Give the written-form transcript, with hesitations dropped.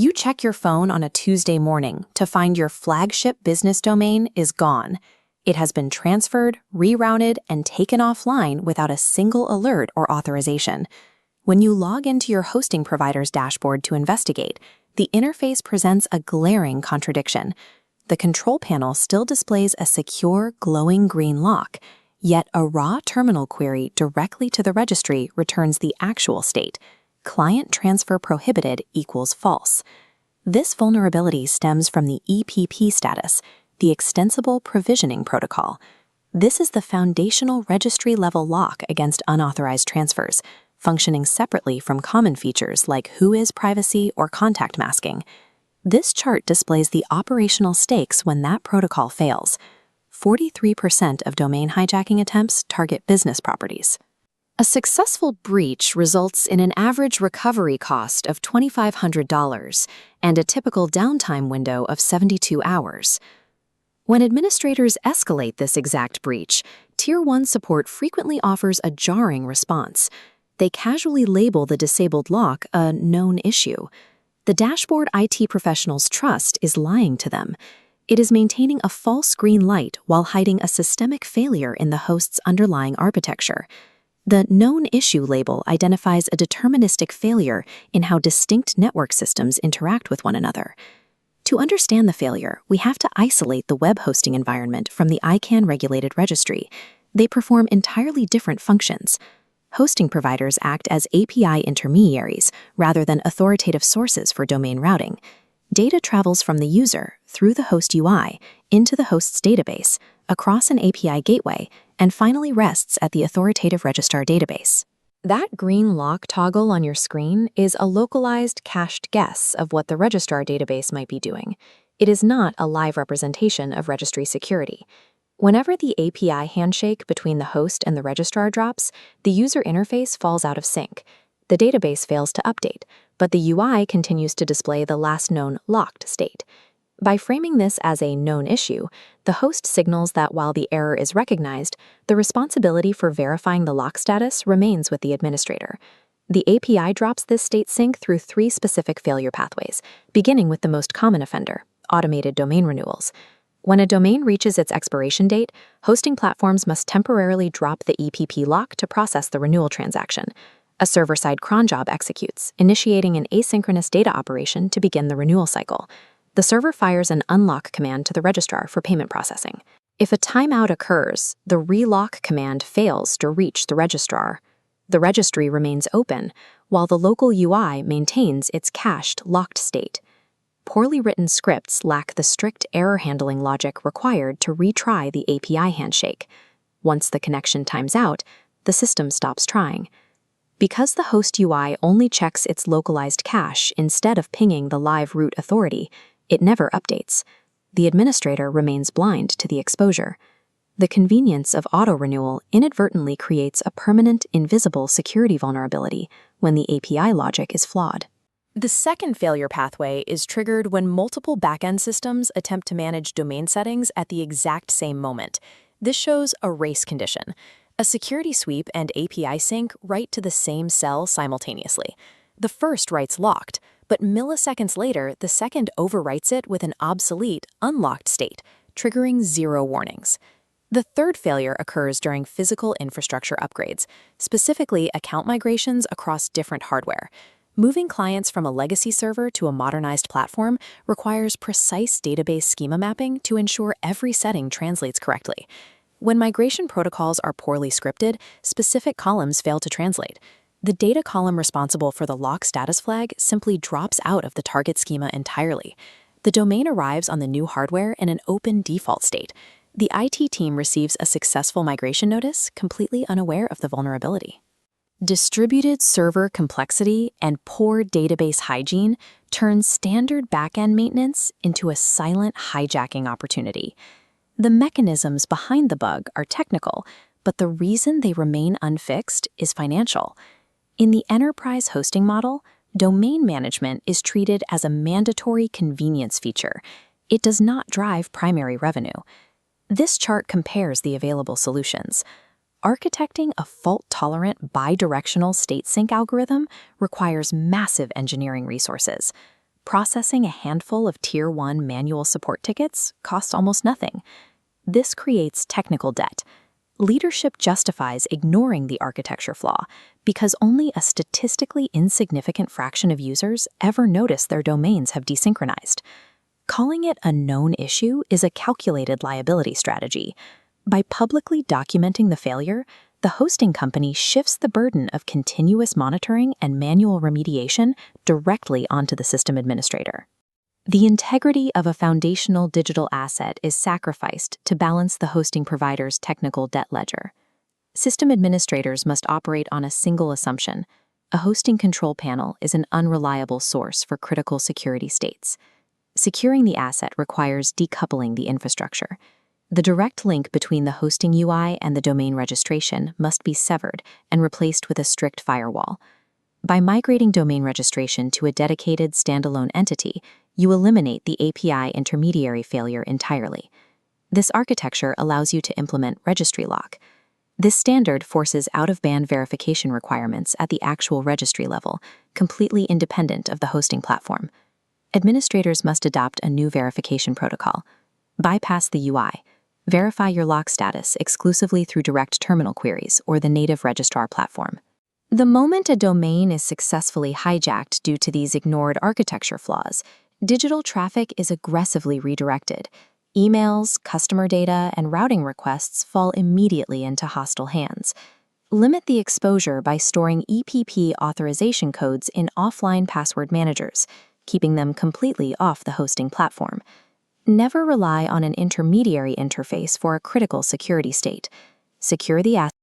You check your phone on a Tuesday morning to find your flagship business domain is gone. It has been transferred, rerouted, and taken offline without a single alert or authorization. When you log into your hosting provider's dashboard to investigate, the interface presents a glaring contradiction. The control panel still displays a secure, glowing green lock, yet a raw terminal query directly to the registry returns the actual state: client transfer prohibited equals false. This vulnerability stems from the EPP status, the Extensible Provisioning Protocol. This is the foundational registry-level lock against unauthorized transfers, functioning separately from common features like who-is privacy or contact masking. This chart displays the operational stakes when that protocol fails. 43% of domain hijacking attempts target business properties. A successful breach results in an average recovery cost of $2,500 and a typical downtime window of 72 hours. When administrators escalate this exact breach, Tier 1 support frequently offers a jarring response. They casually label the disabled lock a known issue. The dashboard IT professionals trust is lying to them. It is maintaining a false green light while hiding a systemic failure in the host's underlying architecture. The known issue label identifies a deterministic failure in how distinct network systems interact with one another. To understand the failure, we have to isolate the web hosting environment from the ICANN-regulated registry. They perform entirely different functions. Hosting providers act as API intermediaries rather than authoritative sources for domain routing. Data travels from the user through the host UI into the host's database, across an API gateway, and finally rests at the authoritative registrar database. That green lock toggle on your screen is a localized, cached guess of what the registrar database might be doing. It is not a live representation of registry security. Whenever the API handshake between the host and the registrar drops, the user interface falls out of sync. The database fails to update, but the UI continues to display the last known locked state. By framing this as a known issue, the host signals that while the error is recognized, the responsibility for verifying the lock status remains with the administrator. The API drops this state sync through 3 specific failure pathways, beginning with the most common offender: automated domain renewals. When a domain reaches its expiration date, hosting platforms must temporarily drop the EPP lock to process the renewal transaction. A server-side cron job executes, initiating an asynchronous data operation to begin the renewal cycle. The server fires an unlock command to the registrar for payment processing. If a timeout occurs, the relock command fails to reach the registrar. The registry remains open, while the local UI maintains its cached locked state. Poorly written scripts lack the strict error handling logic required to retry the API handshake. Once the connection times out, the system stops trying. Because the host UI only checks its localized cache instead of pinging the live root authority, it never updates. The administrator remains blind to the exposure. The convenience of auto-renewal inadvertently creates a permanent, invisible security vulnerability when the API logic is flawed. The second failure pathway is triggered when multiple backend systems attempt to manage domain settings at the exact same moment. This shows a race condition. A security sweep and API sync write to the same cell simultaneously. The first writes locked, but milliseconds later, the second overwrites it with an obsolete, unlocked state, triggering 0 warnings. The third failure occurs during physical infrastructure upgrades, specifically account migrations across different hardware. Moving clients from a legacy server to a modernized platform requires precise database schema mapping to ensure every setting translates correctly. When migration protocols are poorly scripted, specific columns fail to translate. The data column responsible for the lock status flag simply drops out of the target schema entirely. The domain arrives on the new hardware in an open default state. The IT team receives a successful migration notice, completely unaware of the vulnerability. Distributed server complexity and poor database hygiene turns standard backend maintenance into a silent hijacking opportunity. The mechanisms behind the bug are technical, but the reason they remain unfixed is financial. In the enterprise hosting model, domain management is treated as a mandatory convenience feature. It does not drive primary revenue. This chart compares the available solutions. Architecting a fault-tolerant bidirectional state sync algorithm requires massive engineering resources. Processing a handful of Tier 1 manual support tickets costs almost nothing. This creates technical debt. Leadership justifies ignoring the architecture flaw because only a statistically insignificant fraction of users ever notice their domains have desynchronized. Calling it a known issue is a calculated liability strategy. By publicly documenting the failure, the hosting company shifts the burden of continuous monitoring and manual remediation directly onto the system administrator. The integrity of a foundational digital asset is sacrificed to balance the hosting provider's technical debt ledger. System administrators must operate on a single assumption: a hosting control panel is an unreliable source for critical security states. Securing the asset requires decoupling the infrastructure. The direct link between the hosting UI and the domain registration must be severed and replaced with a strict firewall. By migrating domain registration to a dedicated standalone entity, you eliminate the API intermediary failure entirely. This architecture allows you to implement registry lock. This standard forces out-of-band verification requirements at the actual registry level, completely independent of the hosting platform. Administrators must adopt a new verification protocol. Bypass the UI. Verify your lock status exclusively through direct terminal queries or the native registrar platform. The moment a domain is successfully hijacked due to these ignored architecture flaws, digital traffic is aggressively redirected. Emails, customer data, and routing requests fall immediately into hostile hands. Limit the exposure by storing EPP authorization codes in offline password managers, keeping them completely off the hosting platform. Never rely on an intermediary interface for a critical security state. Secure the asset